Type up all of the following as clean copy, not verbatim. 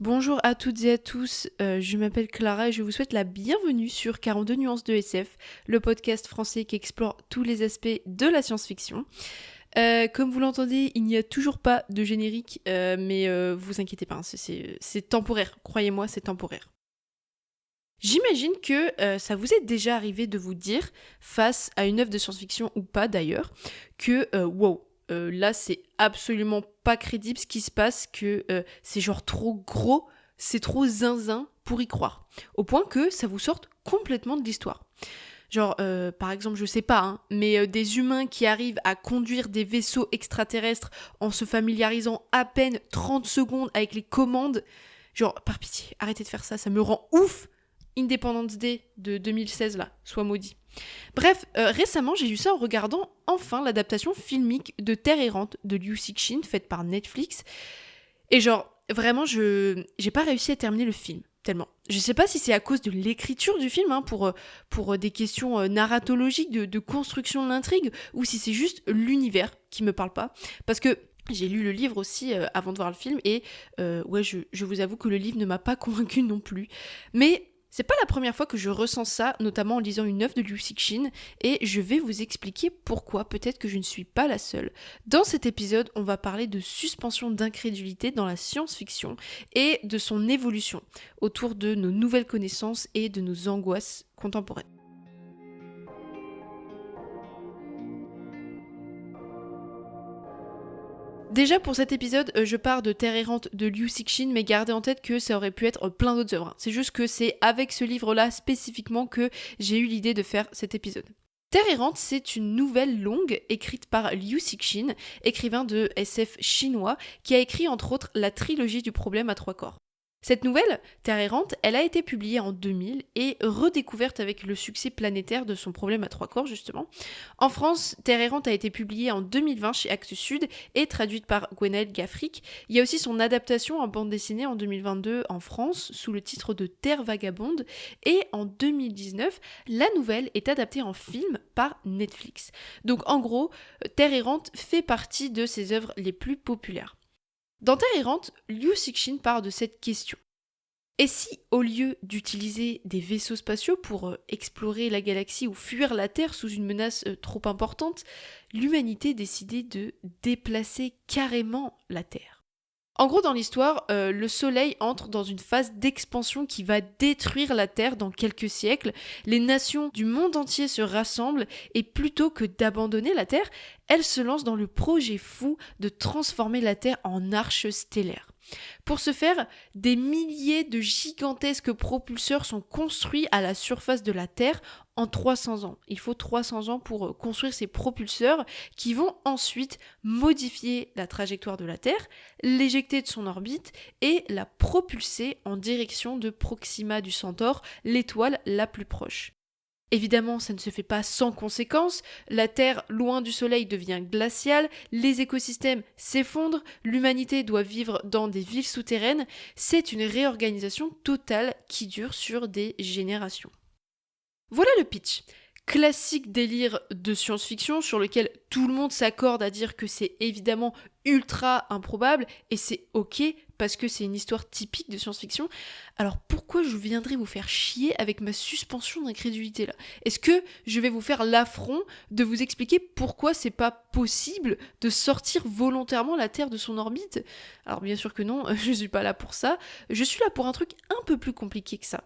Bonjour à toutes et à tous, je m'appelle Clara et je vous souhaite la bienvenue sur 42 nuances de SF, le podcast français qui explore tous les aspects de la science-fiction. Comme vous l'entendez, il n'y a toujours pas de générique, mais vous inquiétez pas, hein, c'est temporaire, croyez-moi, c'est temporaire. J'imagine que ça vous est déjà arrivé de vous dire, face à une œuvre de science-fiction ou pas d'ailleurs, que wow, là c'est absolument pas crédible ce qui se passe, que c'est genre trop gros, c'est trop zinzin pour y croire. Au point que ça vous sorte complètement de l'histoire. Genre, par exemple, je sais pas, hein, mais des humains qui arrivent à conduire des vaisseaux extraterrestres en se familiarisant à peine 30 secondes avec les commandes. Genre, par pitié, arrêtez de faire ça, ça me rend ouf. Independence Day de 2016 là, soit maudit. Bref, récemment j'ai vu ça en regardant enfin l'adaptation filmique de Terre errante de Liu Cixin faite par Netflix. Et genre, vraiment, j'ai pas réussi à terminer le film, tellement. Je sais pas si c'est à cause de l'écriture du film, hein, pour des questions narratologiques, de construction de l'intrigue, ou si c'est juste l'univers qui me parle pas. Parce que j'ai lu le livre aussi avant de voir le film, et ouais, je vous avoue que le livre ne m'a pas convaincue non plus. Mais c'est pas la première fois que je ressens ça, notamment en lisant une œuvre de Liu Cixin, et je vais vous expliquer pourquoi, peut-être que je ne suis pas la seule. Dans cet épisode, on va parler de suspension d'incrédulité dans la science-fiction et de son évolution autour de nos nouvelles connaissances et de nos angoisses contemporaines. Déjà pour cet épisode, je pars de Terre errante de Liu Cixin, mais gardez en tête que ça aurait pu être plein d'autres œuvres. C'est juste que c'est avec ce livre-là spécifiquement que j'ai eu l'idée de faire cet épisode. Terre errante, c'est une nouvelle longue écrite par Liu Cixin, écrivain de SF chinois, qui a écrit entre autres la trilogie du problème à trois corps. Cette nouvelle, Terre errante, elle a été publiée en 2000 et redécouverte avec le succès planétaire de son problème à trois corps justement. En France, Terre errante a été publiée en 2020 chez Actes Sud et traduite par Gwenaëlle Gaffric. Il y a aussi son adaptation en bande dessinée en 2022 en France sous le titre de Terre vagabonde et en 2019, la nouvelle est adaptée en film par Netflix. Donc en gros, Terre errante fait partie de ses œuvres les plus populaires. Dans Terre errante, Liu Cixin part de cette question. Et si, au lieu d'utiliser des vaisseaux spatiaux pour explorer la galaxie ou fuir la Terre sous une menace trop importante, l'humanité décidait de déplacer carrément la Terre? En gros, dans l'histoire, le Soleil entre dans une phase d'expansion qui va détruire la Terre dans quelques siècles. Les nations du monde entier se rassemblent et plutôt que d'abandonner la Terre, elles se lancent dans le projet fou de transformer la Terre en arche stellaire. Pour ce faire, des milliers de gigantesques propulseurs sont construits à la surface de la Terre en 300 ans. Il faut 300 ans pour construire ces propulseurs qui vont ensuite modifier la trajectoire de la Terre, l'éjecter de son orbite et la propulser en direction de Proxima du Centaure, l'étoile la plus proche. Évidemment, ça ne se fait pas sans conséquences, la Terre, loin du Soleil, devient glaciale, les écosystèmes s'effondrent, l'humanité doit vivre dans des villes souterraines, c'est une réorganisation totale qui dure sur des générations. Voilà le pitch. Classique délire de science-fiction sur lequel tout le monde s'accorde à dire que c'est évidemment ultra improbable et c'est ok parce que c'est une histoire typique de science-fiction. Alors pourquoi je viendrais vous faire chier avec ma suspension d'incrédulité là? Est-ce que je vais vous faire l'affront de vous expliquer pourquoi c'est pas possible de sortir volontairement la Terre de son orbite? Alors bien sûr que non, je suis pas là pour ça. Je suis là pour un truc un peu plus compliqué que ça.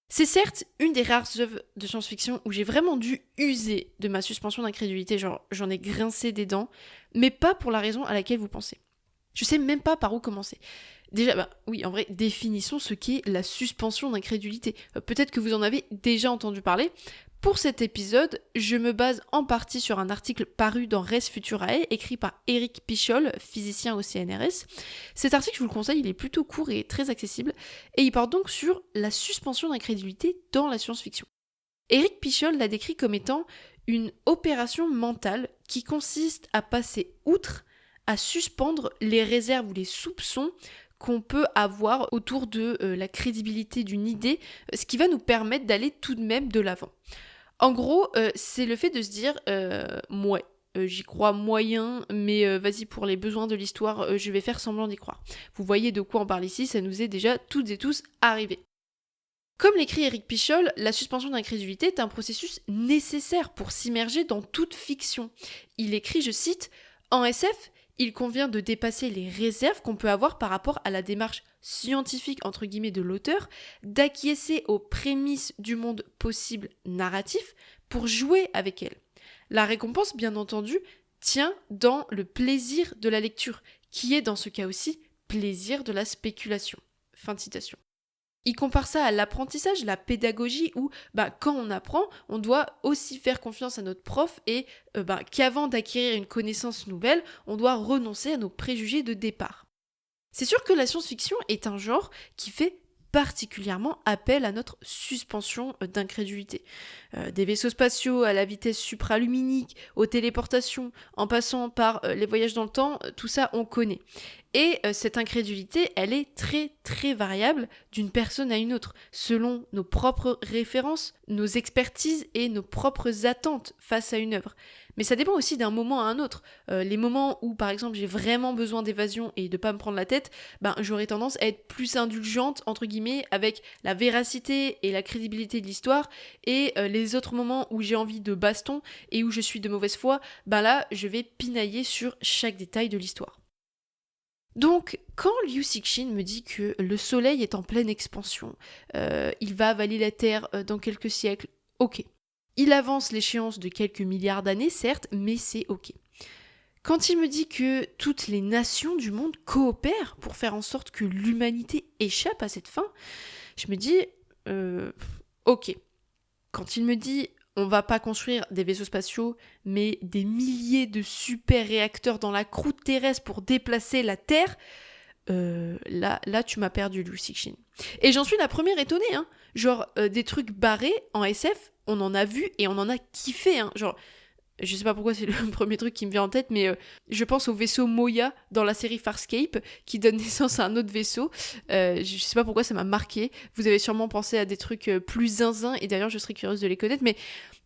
C'est certes une des rares œuvres de science-fiction où j'ai vraiment dû user de ma suspension d'incrédulité, genre j'en ai grincé des dents, mais pas pour la raison à laquelle vous pensez. Je sais même pas par où commencer. Déjà, oui, en vrai, définissons ce qu'est la suspension d'incrédulité. Peut-être que vous en avez déjà entendu parler. Pour cet épisode, je me base en partie sur un article paru dans Res Futurae, écrit par Éric Pichol, physicien au CNRS. Cet article, je vous le conseille, il est plutôt court et très accessible, et il porte donc sur la suspension d'incrédulité dans la science-fiction. Éric Pichol l'a décrit comme étant une opération mentale qui consiste à passer outre, à suspendre les réserves ou les soupçons qu'on peut avoir autour de la crédibilité d'une idée, ce qui va nous permettre d'aller tout de même de l'avant. En gros, c'est le fait de se dire, ouais, J'y crois moyen, mais vas-y, pour les besoins de l'histoire, je vais faire semblant d'y croire. Vous voyez de quoi on parle ici, ça nous est déjà toutes et tous arrivé. Comme l'écrit Éric Pichol, la suspension d'incrédulité est un processus nécessaire pour s'immerger dans toute fiction. Il écrit, je cite, « En SF, il convient de dépasser les réserves qu'on peut avoir par rapport à la démarche scientifique entre guillemets de l'auteur, d'acquiescer aux prémices du monde possible narratif pour jouer avec elles. La récompense, bien entendu, tient dans le plaisir de la lecture, qui est dans ce cas aussi plaisir de la spéculation. » Fin de citation. Il compare ça à l'apprentissage, la pédagogie, où quand on apprend, on doit aussi faire confiance à notre prof et qu'avant d'acquérir une connaissance nouvelle, on doit renoncer à nos préjugés de départ. C'est sûr que la science-fiction est un genre qui fait particulièrement appel à notre suspension d'incrédulité. Des vaisseaux spatiaux à la vitesse supraluminique, aux téléportations, en passant par les voyages dans le temps, tout ça on connaît. Et cette incrédulité, elle est très très variable d'une personne à une autre, selon nos propres références, nos expertises et nos propres attentes face à une œuvre. Mais ça dépend aussi d'un moment à un autre. Les moments où, par exemple, j'ai vraiment besoin d'évasion et de pas me prendre la tête, j'aurais tendance à être plus indulgente, entre guillemets, avec la véracité et la crédibilité de l'histoire. Et les autres moments où j'ai envie de baston et où je suis de mauvaise foi, là, je vais pinailler sur chaque détail de l'histoire. Donc, quand Liu Cixin me dit que le soleil est en pleine expansion, il va avaler la Terre dans quelques siècles, ok. Il avance l'échéance de quelques milliards d'années, certes, mais c'est ok. Quand il me dit que toutes les nations du monde coopèrent pour faire en sorte que l'humanité échappe à cette fin, je me dis, ok. Quand il me dit, on va pas construire des vaisseaux spatiaux, mais des milliers de super réacteurs dans la croûte terrestre pour déplacer la Terre, là tu m'as perdu, Liu Cixin. Et j'en suis la première étonnée, hein. Genre, des trucs barrés en SF, on en a vu et on en a kiffé, hein. Genre, je sais pas pourquoi c'est le premier truc qui me vient en tête, mais je pense au vaisseau Moya dans la série Farscape, qui donne naissance à un autre vaisseau. Je sais pas pourquoi ça m'a marqué. Vous avez sûrement pensé à des trucs plus zinzin, et d'ailleurs je serais curieuse de les connaître. Mais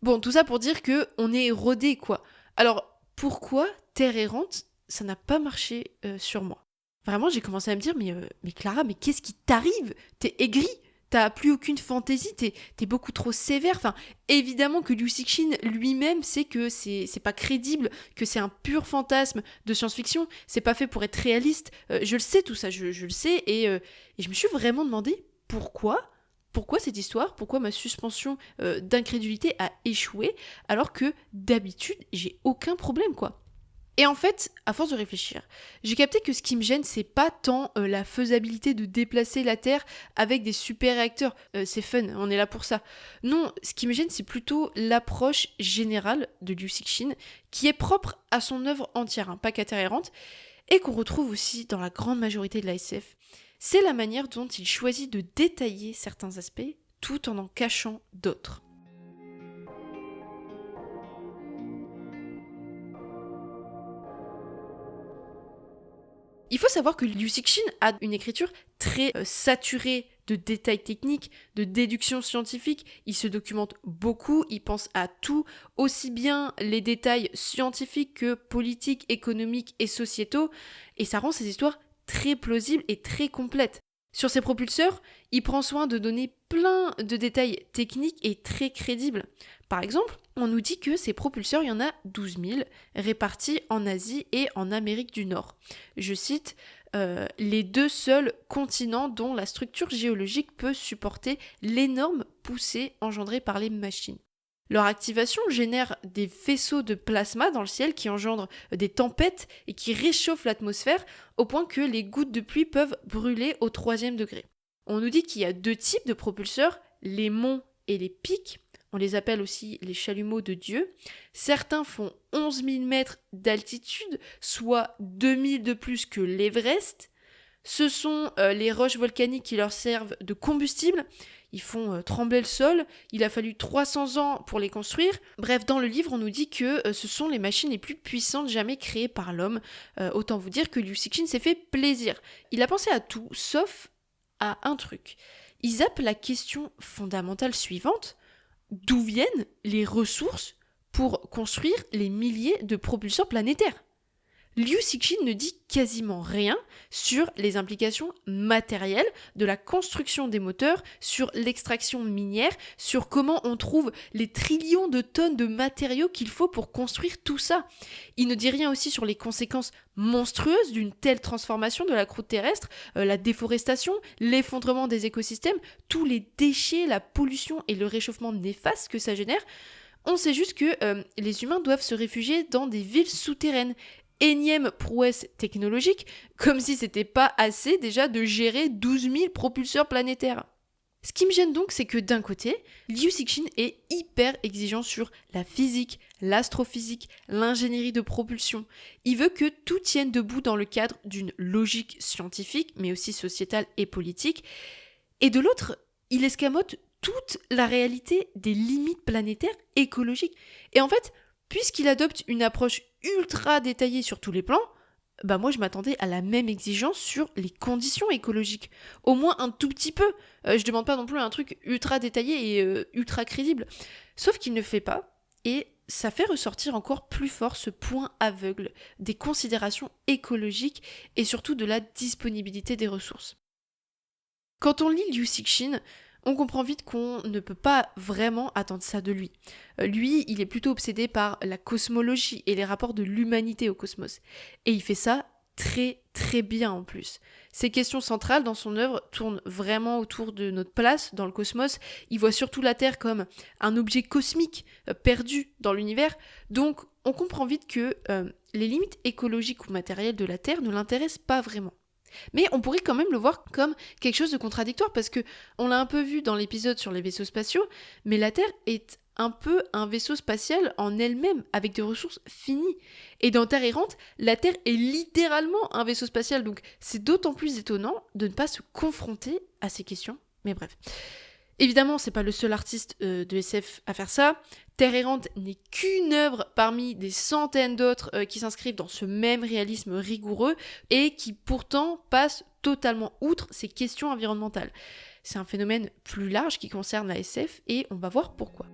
bon, tout ça pour dire que on est rodé, quoi. Alors, pourquoi Terre errante, ça n'a pas marché sur moi? Vraiment, j'ai commencé à me dire, mais Clara, mais qu'est-ce qui t'arrive? T'es aigrie? T'as plus aucune fantaisie, t'es beaucoup trop sévère. Enfin, évidemment que Liu Cixin lui-même sait que c'est pas crédible, que c'est un pur fantasme de science-fiction. C'est pas fait pour être réaliste. Je le sais tout ça, je le sais. Et je me suis vraiment demandé pourquoi cette histoire, pourquoi ma suspension d'incrédulité a échoué, alors que d'habitude, j'ai aucun problème, quoi. Et en fait, à force de réfléchir, j'ai capté que ce qui me gêne, c'est pas tant la faisabilité de déplacer la Terre avec des super réacteurs. C'est fun, on est là pour ça. Non, ce qui me gêne, c'est plutôt l'approche générale de Liu Cixin, qui est propre à son œuvre entière, pas qu'à Terre errante, et qu'on retrouve aussi dans la grande majorité de la SF. C'est la manière dont il choisit de détailler certains aspects, tout en cachant d'autres. Il faut savoir que Liu Cixin a une écriture très saturée de détails techniques, de déductions scientifiques. Il se documente beaucoup, il pense à tout, aussi bien les détails scientifiques que politiques, économiques et sociétaux, et ça rend ses histoires très plausibles et très complètes. Sur ses propulseurs, il prend soin de donner plein de détails techniques et très crédibles. Par exemple, on nous dit que ces propulseurs, il y en a 12 000, répartis en Asie et en Amérique du Nord. Je cite, les deux seuls continents dont la structure géologique peut supporter l'énorme poussée engendrée par les machines. Leur activation génère des faisceaux de plasma dans le ciel qui engendrent des tempêtes et qui réchauffent l'atmosphère au point que les gouttes de pluie peuvent brûler au 3e degré. On nous dit qu'il y a 2 types de propulseurs, les monts et les pics. On les appelle aussi les chalumeaux de Dieu. Certains font 11 000 mètres d'altitude, soit 2 000 de plus que l'Everest. Ce sont les roches volcaniques qui leur servent de combustible. Ils font trembler le sol. Il a fallu 300 ans pour les construire. Bref, dans le livre, on nous dit que ce sont les machines les plus puissantes jamais créées par l'homme. Autant vous dire que Liu Cixin s'est fait plaisir. Il a pensé à tout, sauf à un truc. Il zappe la question fondamentale suivante. D'où viennent les ressources pour construire les milliers de propulseurs planétaires. Liu Cixin ne dit quasiment rien sur les implications matérielles de la construction des moteurs, sur l'extraction minière, sur comment on trouve les trillions de tonnes de matériaux qu'il faut pour construire tout ça. Il ne dit rien aussi sur les conséquences monstrueuses d'une telle transformation de la croûte terrestre, la déforestation, l'effondrement des écosystèmes, tous les déchets, la pollution et le réchauffement néfaste que ça génère. On sait juste que les humains doivent se réfugier dans des villes souterraines. Énième prouesse technologique, comme si c'était pas assez déjà de gérer 12 000 propulseurs planétaires. Ce qui me gêne donc, c'est que d'un côté, Liu Cixin est hyper exigeant sur la physique, l'astrophysique, l'ingénierie de propulsion. Il veut que tout tienne debout dans le cadre d'une logique scientifique, mais aussi sociétale et politique. Et de l'autre, il escamote toute la réalité des limites planétaires écologiques. Et en fait, puisqu'il adopte une approche ultra détaillée sur tous les plans, moi je m'attendais à la même exigence sur les conditions écologiques. Au moins un tout petit peu. Je demande pas non plus un truc ultra détaillé et ultra crédible. Sauf qu'il ne fait pas, et ça fait ressortir encore plus fort ce point aveugle des considérations écologiques et surtout de la disponibilité des ressources. Quand on lit Liu Cixin, on comprend vite qu'on ne peut pas vraiment attendre ça de lui. Lui, il est plutôt obsédé par la cosmologie et les rapports de l'humanité au cosmos. Et il fait ça très très bien en plus. Ses questions centrales dans son œuvre tournent vraiment autour de notre place dans le cosmos. Il voit surtout la Terre comme un objet cosmique perdu dans l'univers. Donc on comprend vite que les limites écologiques ou matérielles de la Terre ne l'intéressent pas vraiment. Mais on pourrait quand même le voir comme quelque chose de contradictoire parce que on l'a un peu vu dans l'épisode sur les vaisseaux spatiaux, mais la Terre est un peu un vaisseau spatial en elle-même avec des ressources finies. Et dans Terre errante, la Terre est littéralement un vaisseau spatial, donc c'est d'autant plus étonnant de ne pas se confronter à ces questions. Mais bref. Évidemment, c'est pas le seul artiste de SF à faire ça. Terre errante n'est qu'une œuvre parmi des centaines d'autres qui s'inscrivent dans ce même réalisme rigoureux et qui pourtant passent totalement outre ces questions environnementales. C'est un phénomène plus large qui concerne la SF et on va voir pourquoi.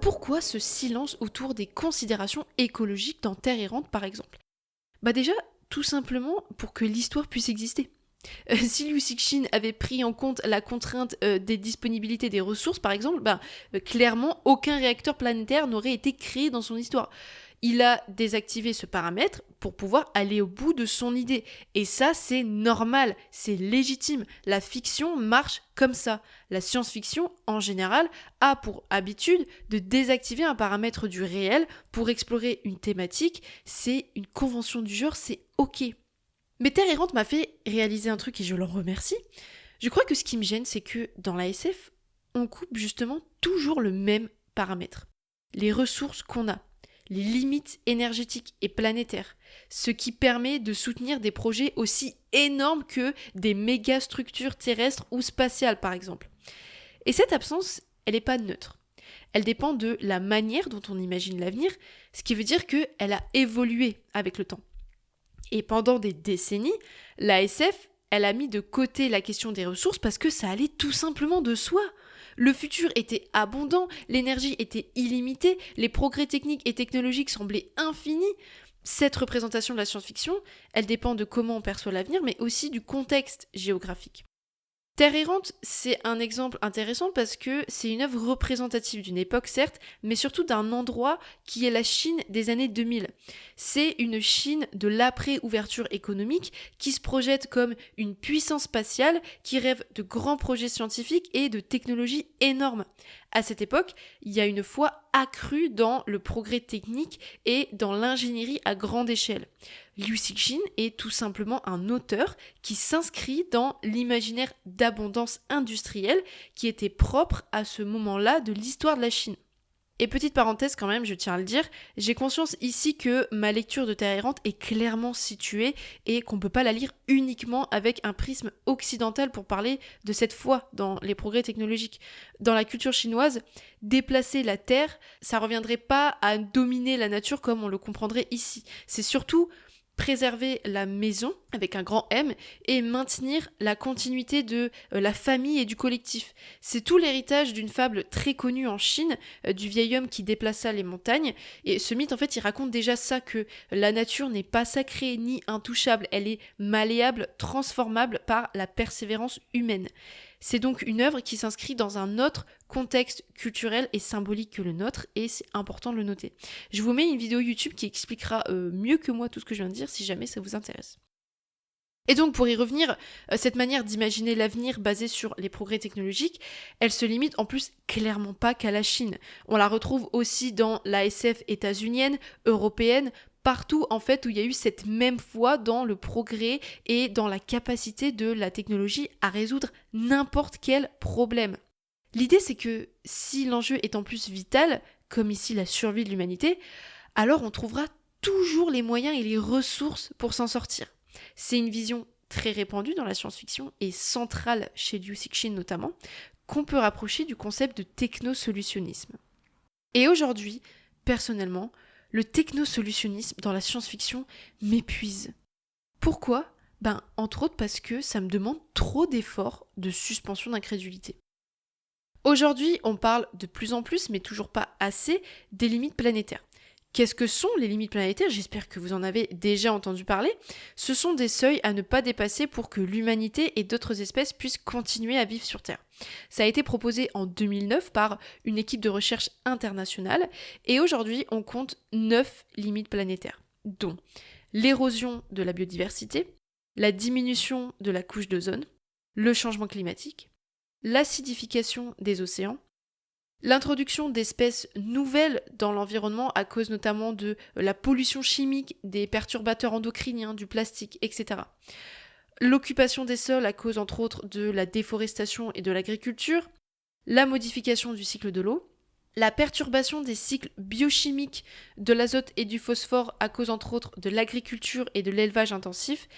Pourquoi ce silence autour des considérations écologiques dans Terre errante par exemple ? Déjà, tout simplement pour que l'histoire puisse exister. Si Liu Cixin avait pris en compte la contrainte des disponibilités des ressources, par exemple, clairement, aucun réacteur planétaire n'aurait été créé dans son histoire. Il a désactivé ce paramètre pour pouvoir aller au bout de son idée. Et ça, c'est normal, c'est légitime. La fiction marche comme ça. La science-fiction, en général, a pour habitude de désactiver un paramètre du réel pour explorer une thématique. C'est une convention du genre, c'est ok. Mais Terre errante m'a fait réaliser un truc et je l'en remercie. Je crois que ce qui me gêne, c'est que dans la SF, on coupe justement toujours le même paramètre. Les ressources qu'on a, les limites énergétiques et planétaires, ce qui permet de soutenir des projets aussi énormes que des méga-structures terrestres ou spatiales par exemple. Et cette absence, elle n'est pas neutre. Elle dépend de la manière dont on imagine l'avenir, ce qui veut dire qu'elle a évolué avec le temps. Et pendant des décennies, la SF, elle a mis de côté la question des ressources parce que ça allait tout simplement de soi. Le futur était abondant, l'énergie était illimitée, les progrès techniques et technologiques semblaient infinis. Cette représentation de la science-fiction, elle dépend de comment on perçoit l'avenir, mais aussi du contexte géographique. Terre errante, c'est un exemple intéressant parce que c'est une œuvre représentative d'une époque, certes, mais surtout d'un endroit qui est la Chine des années 2000. C'est une Chine de l'après-ouverture économique qui se projette comme une puissance spatiale qui rêve de grands projets scientifiques et de technologies énormes. À cette époque, il y a une foi accrue dans le progrès technique et dans l'ingénierie à grande échelle. Liu Cixin est tout simplement un auteur qui s'inscrit dans l'imaginaire d'abondance industrielle qui était propre à ce moment-là de l'histoire de la Chine. Et petite parenthèse quand même, je tiens à le dire, j'ai conscience ici que ma lecture de Terre errante est clairement située et qu'on ne peut pas la lire uniquement avec un prisme occidental pour parler de cette foi dans les progrès technologiques. Dans la culture chinoise, déplacer la Terre, ça reviendrait pas à dominer la nature comme on le comprendrait ici. C'est surtout préserver la maison avec un grand M et maintenir la continuité de la famille et du collectif. C'est tout l'héritage d'une fable très connue en Chine, du vieil homme qui déplaça les montagnes. Et ce mythe, en fait, il raconte déjà ça, que la nature n'est pas sacrée ni intouchable, elle est malléable, transformable par la persévérance humaine. C'est donc une œuvre qui s'inscrit dans un autre contexte culturel et symbolique que le nôtre, et c'est important de le noter. Je vous mets une vidéo YouTube qui expliquera mieux que moi tout ce que je viens de dire si jamais ça vous intéresse. Et donc pour y revenir, cette manière d'imaginer l'avenir basée sur les progrès technologiques, elle se limite en plus clairement pas qu'à la Chine. On la retrouve aussi dans la SF états-unienne, européenne, partout en fait où il y a eu cette même foi dans le progrès et dans la capacité de la technologie à résoudre n'importe quel problème. L'idée c'est que si l'enjeu est en plus vital, comme ici la survie de l'humanité, alors on trouvera toujours les moyens et les ressources pour s'en sortir. C'est une vision très répandue dans la science-fiction et centrale chez Liu Cixin notamment, qu'on peut rapprocher du concept de technosolutionnisme. Et aujourd'hui, personnellement, le technosolutionnisme dans la science-fiction m'épuise. Pourquoi ? Entre autres parce que ça me demande trop d'efforts de suspension d'incrédulité. Aujourd'hui, on parle de plus en plus, mais toujours pas assez, des limites planétaires. Qu'est-ce que sont les limites planétaires ? J'espère que vous en avez déjà entendu parler. Ce sont des seuils à ne pas dépasser pour que l'humanité et d'autres espèces puissent continuer à vivre sur Terre. Ça a été proposé en 2009 par une équipe de recherche internationale et aujourd'hui on compte 9 limites planétaires, dont l'érosion de la biodiversité, la diminution de la couche d'ozone, le changement climatique, l'acidification des océans, l'introduction d'espèces nouvelles dans l'environnement à cause notamment de la pollution chimique, des perturbateurs endocriniens, du plastique, etc. L'occupation des sols à cause entre autres de la déforestation et de l'agriculture, la modification du cycle de l'eau, la perturbation des cycles biochimiques de l'azote et du phosphore à cause entre autres de l'agriculture et de l'élevage intensif,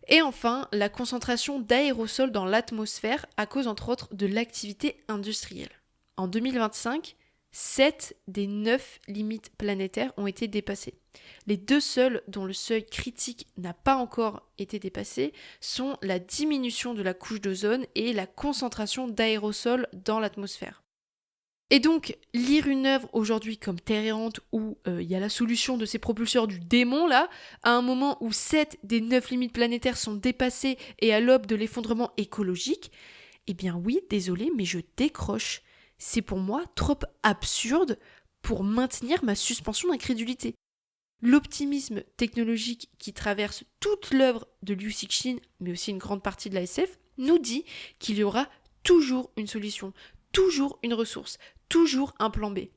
et enfin la concentration d'aérosols dans l'atmosphère à cause entre autres de l'activité industrielle. En 2025, 7 des 9 limites planétaires ont été dépassées. Les 2 seules dont le seuil critique n'a pas encore été dépassé sont la diminution de la couche d'ozone et la concentration d'aérosols dans l'atmosphère. Et donc, lire une œuvre aujourd'hui comme Terre errante où il y a la solution de ces propulseurs du démon là, à un moment où 7 des 9 limites planétaires sont dépassées et à l'aube de l'effondrement écologique, eh bien oui, désolé, mais je décroche. C'est pour moi trop absurde pour maintenir ma suspension d'incrédulité. L'optimisme technologique qui traverse toute l'œuvre de Liu Cixin, mais aussi une grande partie de la SF, nous dit qu'il y aura toujours une solution, toujours une ressource, toujours un plan B.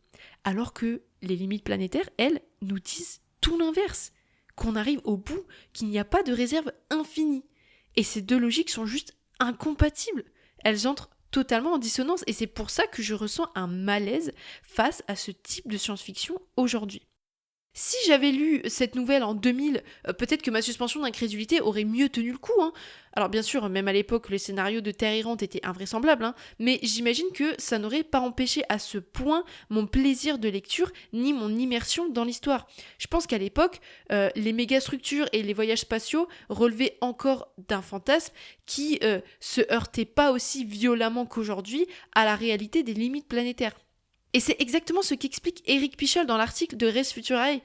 Alors que les limites planétaires, elles, nous disent tout l'inverse, qu'on arrive au bout, qu'il n'y a pas de réserve infinie. Et ces deux logiques sont juste incompatibles. Elles entrent totalement en dissonance et c'est pour ça que je ressens un malaise face à ce type de science-fiction aujourd'hui. Si j'avais lu cette nouvelle en 2000, peut-être que ma suspension d'incrédulité aurait mieux tenu le coup. Alors bien sûr, même à l'époque, le scénario de Terre errante était invraisemblable, mais j'imagine que ça n'aurait pas empêché à ce point mon plaisir de lecture ni mon immersion dans l'histoire. Je pense qu'à l'époque, les mégastructures et les voyages spatiaux relevaient encore d'un fantasme qui se heurtait pas aussi violemment qu'aujourd'hui à la réalité des limites planétaires. Et c'est exactement ce qu'explique Eric Pichol dans l'article de Res Futurae.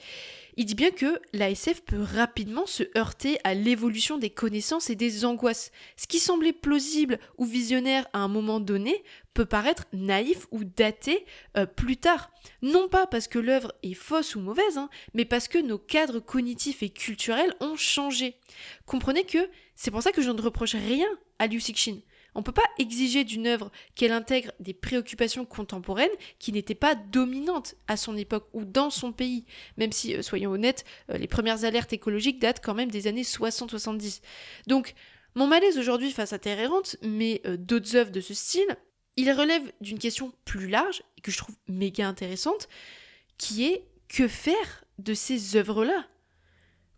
Il dit bien que la SF peut rapidement se heurter à l'évolution des connaissances et des angoisses. Ce qui semblait plausible ou visionnaire à un moment donné peut paraître naïf ou daté plus tard. Non pas parce que l'œuvre est fausse ou mauvaise, mais parce que nos cadres cognitifs et culturels ont changé. Comprenez que c'est pour ça que je ne reproche rien à Liu Cixin. On ne peut pas exiger d'une œuvre qu'elle intègre des préoccupations contemporaines qui n'étaient pas dominantes à son époque ou dans son pays. Même si, soyons honnêtes, les premières alertes écologiques datent quand même des années 60-70. Donc, mon malaise aujourd'hui face à Terre errante, mais d'autres œuvres de ce style, il relève d'une question plus large, et que je trouve méga intéressante, qui est que faire de ces œuvres-là ?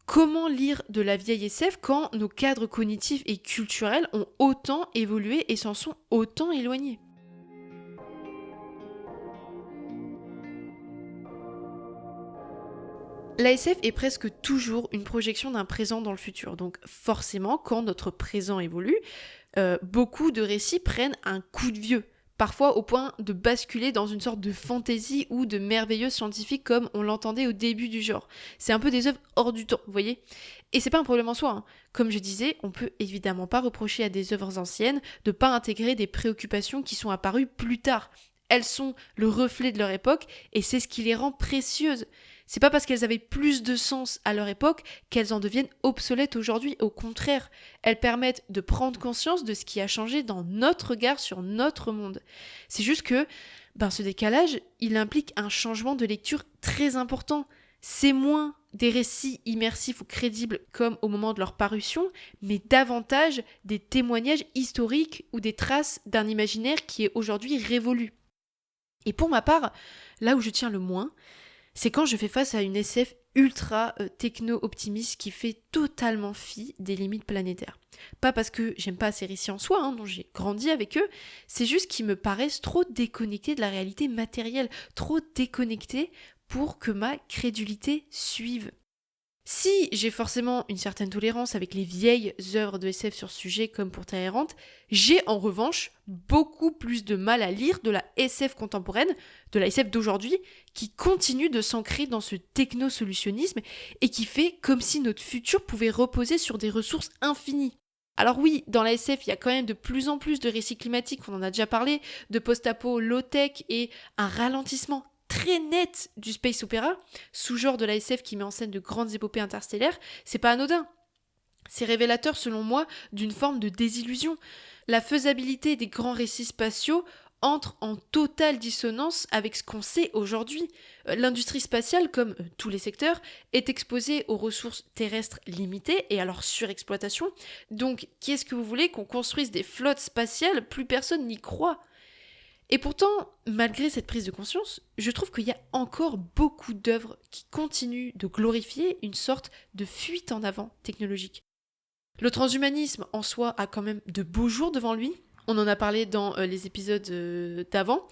Comment lire de la vieille SF quand nos cadres cognitifs et culturels ont autant évolué et s'en sont autant éloignés ? La SF est presque toujours une projection d'un présent dans le futur. Donc forcément, quand notre présent évolue, beaucoup de récits prennent un coup de vieux. Parfois au point de basculer dans une sorte de fantaisie ou de merveilleuse scientifique comme on l'entendait au début du genre. C'est un peu des œuvres hors du temps, vous voyez. Et c'est pas un problème en soi, hein. Comme je disais, on peut évidemment pas reprocher à des œuvres anciennes de pas intégrer des préoccupations qui sont apparues plus tard. Elles sont le reflet de leur époque et c'est ce qui les rend précieuses. C'est pas parce qu'elles avaient plus de sens à leur époque qu'elles en deviennent obsolètes aujourd'hui. Au contraire, elles permettent de prendre conscience de ce qui a changé dans notre regard sur notre monde. C'est juste que ce décalage, il implique un changement de lecture très important. C'est moins des récits immersifs ou crédibles comme au moment de leur parution, mais davantage des témoignages historiques ou des traces d'un imaginaire qui est aujourd'hui révolu. Et pour ma part, là où je tiens le moins, c'est quand je fais face à une SF ultra techno-optimiste qui fait totalement fi des limites planétaires. Pas parce que j'aime pas ces récits en soi, dont j'ai grandi avec eux, c'est juste qu'ils me paraissent trop déconnectés de la réalité matérielle, trop déconnectés pour que ma crédulité suive. Si j'ai forcément une certaine tolérance avec les vieilles œuvres de SF sur ce sujet comme pour Terre errante, j'ai en revanche beaucoup plus de mal à lire de la SF contemporaine, de la SF d'aujourd'hui, qui continue de s'ancrer dans ce techno-solutionnisme et qui fait comme si notre futur pouvait reposer sur des ressources infinies. Alors oui, dans la SF, il y a quand même de plus en plus de récits climatiques, on en a déjà parlé, de post-apo low-tech et un ralentissement très net du space opéra, sous-genre de la SF qui met en scène de grandes épopées interstellaires, c'est pas anodin. C'est révélateur selon moi d'une forme de désillusion. La faisabilité des grands récits spatiaux entre en totale dissonance avec ce qu'on sait aujourd'hui. L'industrie spatiale, comme tous les secteurs, est exposée aux ressources terrestres limitées et à leur surexploitation. Donc, qu'est-ce que vous voulez qu'on construise des flottes spatiales? Plus personne n'y croit. Et pourtant, malgré cette prise de conscience, je trouve qu'il y a encore beaucoup d'œuvres qui continuent de glorifier une sorte de fuite en avant technologique. Le transhumanisme en soi a quand même de beaux jours devant lui, on en a parlé dans les épisodes d'avant.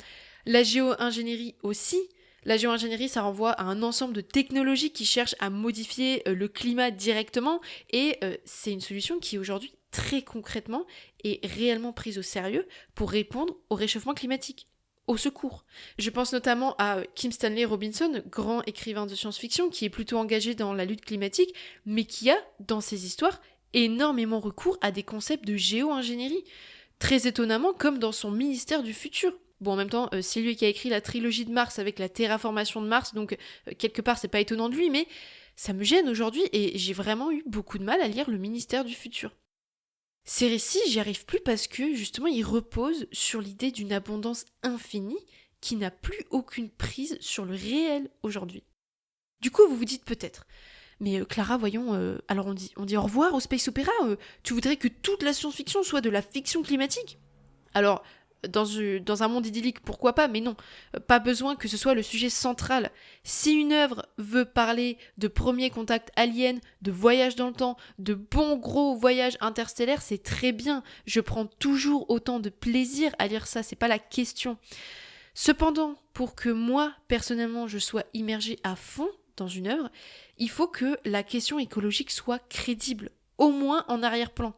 La géo-ingénierie aussi. La géo-ingénierie, ça renvoie à un ensemble de technologies qui cherchent à modifier le climat directement et c'est une solution qui aujourd'hui très concrètement est réellement prise au sérieux pour répondre au réchauffement climatique. Au secours. Je pense notamment à Kim Stanley Robinson, grand écrivain de science-fiction qui est plutôt engagé dans la lutte climatique, mais qui a, dans ses histoires, énormément recours à des concepts de géo-ingénierie. Très étonnamment, comme dans son ministère du futur. Bon, en même temps, c'est lui qui a écrit la trilogie de Mars avec la terraformation de Mars, donc quelque part, c'est pas étonnant de lui, mais ça me gêne aujourd'hui et j'ai vraiment eu beaucoup de mal à lire le ministère du futur. Ces récits, j'y arrive plus parce que, justement, ils reposent sur l'idée d'une abondance infinie qui n'a plus aucune prise sur le réel aujourd'hui. Du coup, vous vous dites peut-être, mais Clara, voyons, alors on dit au revoir au space opéra, tu voudrais que toute la science-fiction soit de la fiction climatique? Alors, dans un monde idyllique, pourquoi pas, mais non, pas besoin que ce soit le sujet central. Si une œuvre veut parler de premier contact alien, de voyage dans le temps, de bons gros voyages interstellaires, c'est très bien. Je prends toujours autant de plaisir à lire ça, c'est pas la question. Cependant, pour que moi, personnellement, je sois immergée à fond dans une œuvre, il faut que la question écologique soit crédible, au moins en arrière-plan.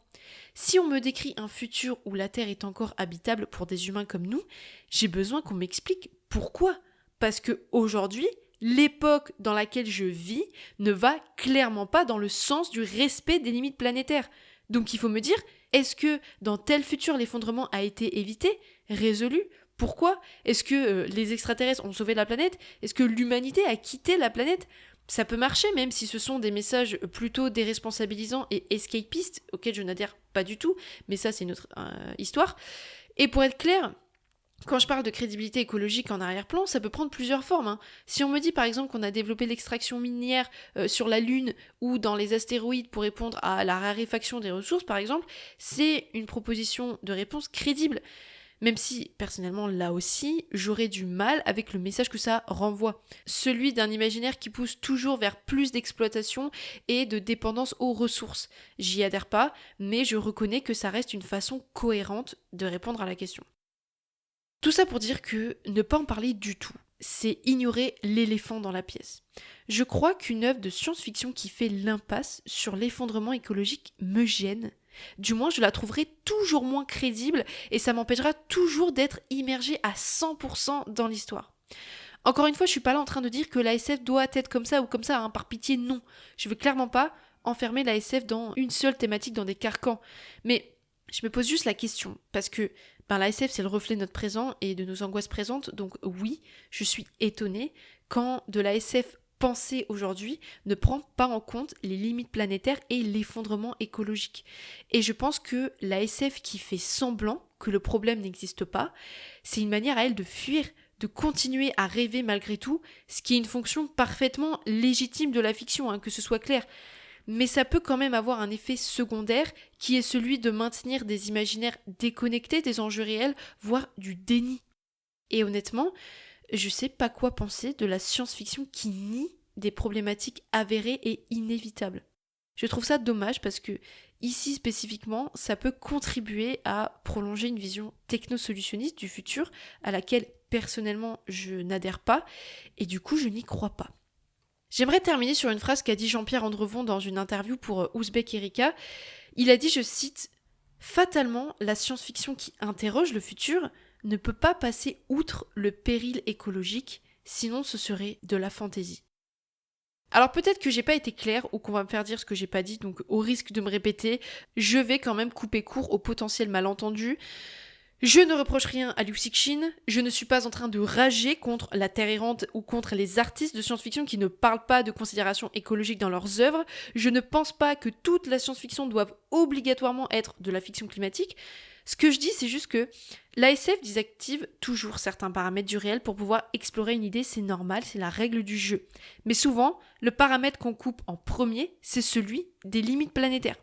Si on me décrit un futur où la Terre est encore habitable pour des humains comme nous, j'ai besoin qu'on m'explique pourquoi. Parce que aujourd'hui, l'époque dans laquelle je vis ne va clairement pas dans le sens du respect des limites planétaires. Donc il faut me dire, est-ce que dans tel futur l'effondrement a été évité, résolu? Pourquoi? Est-ce que les extraterrestres ont sauvé la planète? Est-ce que l'humanité a quitté la planète? Ça peut marcher même si ce sont des messages plutôt déresponsabilisants et escapistes, auxquels je n'adhère pas du tout, mais ça c'est une autre histoire. Et pour être clair, quand je parle de crédibilité écologique en arrière-plan, ça peut prendre plusieurs formes. Si on me dit par exemple qu'on a développé l'extraction minière sur la Lune ou dans les astéroïdes pour répondre à la raréfaction des ressources par exemple, c'est une proposition de réponse crédible. Même si, personnellement, là aussi, j'aurais du mal avec le message que ça renvoie. Celui d'un imaginaire qui pousse toujours vers plus d'exploitation et de dépendance aux ressources. J'y adhère pas, mais je reconnais que ça reste une façon cohérente de répondre à la question. Tout ça pour dire que ne pas en parler du tout, c'est ignorer l'éléphant dans la pièce. Je crois qu'une œuvre de science-fiction qui fait l'impasse sur l'effondrement écologique me gêne. Du moins, je la trouverai toujours moins crédible et ça m'empêchera toujours d'être immergée à 100% dans l'histoire. Encore une fois, je suis pas là en train de dire que la SF doit être comme ça ou comme ça, par pitié, non. Je veux clairement pas enfermer la SF dans une seule thématique, dans des carcans. Mais je me pose juste la question, parce que la SF c'est le reflet de notre présent et de nos angoisses présentes, donc oui, je suis étonnée quand de la SF pensée aujourd'hui ne prend pas en compte les limites planétaires et l'effondrement écologique. Et je pense que la SF qui fait semblant que le problème n'existe pas, c'est une manière à elle de fuir, de continuer à rêver malgré tout, ce qui est une fonction parfaitement légitime de la fiction, que ce soit clair. Mais ça peut quand même avoir un effet secondaire qui est celui de maintenir des imaginaires déconnectés des enjeux réels, voire du déni. Et honnêtement, je sais pas quoi penser de la science-fiction qui nie des problématiques avérées et inévitables. Je trouve ça dommage parce que, ici spécifiquement, ça peut contribuer à prolonger une vision technosolutionniste du futur à laquelle personnellement je n'adhère pas et du coup je n'y crois pas. J'aimerais terminer sur une phrase qu'a dit Jean-Pierre Andrevon dans une interview pour Ouzbek Erika. Il a dit, je cite, « Fatalement, la science-fiction qui interroge le futur ne peut pas passer outre le péril écologique, sinon ce serait de la fantaisie. » Alors peut-être que j'ai pas été claire ou qu'on va me faire dire ce que j'ai pas dit, donc au risque de me répéter, je vais quand même couper court au potentiel malentendu. Je ne reproche rien à Liu Cixin, je ne suis pas en train de rager contre la Terre errante ou contre les artistes de science-fiction qui ne parlent pas de considérations écologiques dans leurs œuvres. Je ne pense pas que toute la science-fiction doive obligatoirement être de la fiction climatique. Ce que je dis, c'est juste que la SF désactive toujours certains paramètres du réel pour pouvoir explorer une idée, c'est normal, c'est la règle du jeu. Mais souvent, le paramètre qu'on coupe en premier, c'est celui des limites planétaires.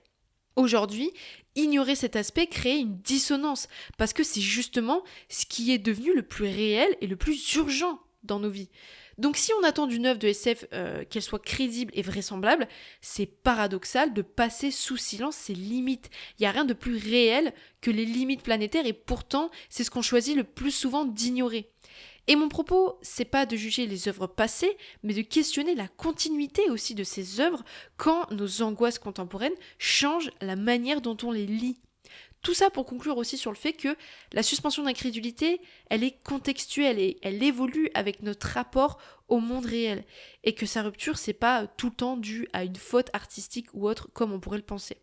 Aujourd'hui, ignorer cet aspect crée une dissonance, parce que c'est justement ce qui est devenu le plus réel et le plus urgent dans nos vies. Donc si on attend d'une œuvre de SF qu'elle soit crédible et vraisemblable, c'est paradoxal de passer sous silence ses limites. Il n'y a rien de plus réel que les limites planétaires et pourtant, c'est ce qu'on choisit le plus souvent d'ignorer. Et mon propos, c'est pas de juger les œuvres passées, mais de questionner la continuité aussi de ces œuvres quand nos angoisses contemporaines changent la manière dont on les lit. Tout ça pour conclure aussi sur le fait que la suspension d'incrédulité, elle est contextuelle et elle évolue avec notre rapport au monde réel. Et que sa rupture, c'est pas tout le temps dû à une faute artistique ou autre comme on pourrait le penser.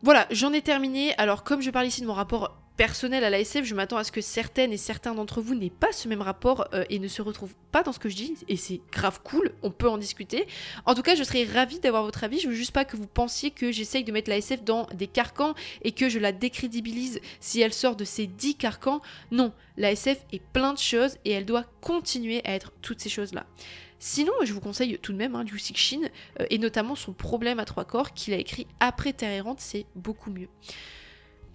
Voilà, j'en ai terminé. Alors comme je parle ici de mon rapport personnel à la SF, je m'attends à ce que certaines et certains d'entre vous n'aient pas ce même rapport et ne se retrouvent pas dans ce que je dis, et c'est grave cool, on peut en discuter. En tout cas, je serais ravie d'avoir votre avis, je veux juste pas que vous pensiez que j'essaye de mettre la SF dans des carcans et que je la décrédibilise si elle sort de ces 10 carcans. Non, la SF est plein de choses et elle doit continuer à être toutes ces choses-là. Sinon, je vous conseille tout de même Liu Cixin, et notamment son problème à 3 corps qu'il a écrit après Terre errante, c'est beaucoup mieux.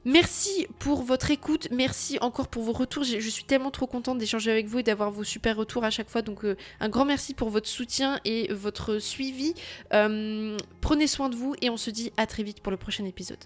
Merci pour votre écoute, merci encore pour vos retours, je suis tellement trop contente d'échanger avec vous et d'avoir vos super retours à chaque fois, donc un grand merci pour votre soutien et votre suivi. Prenez soin de vous et on se dit à très vite pour le prochain épisode.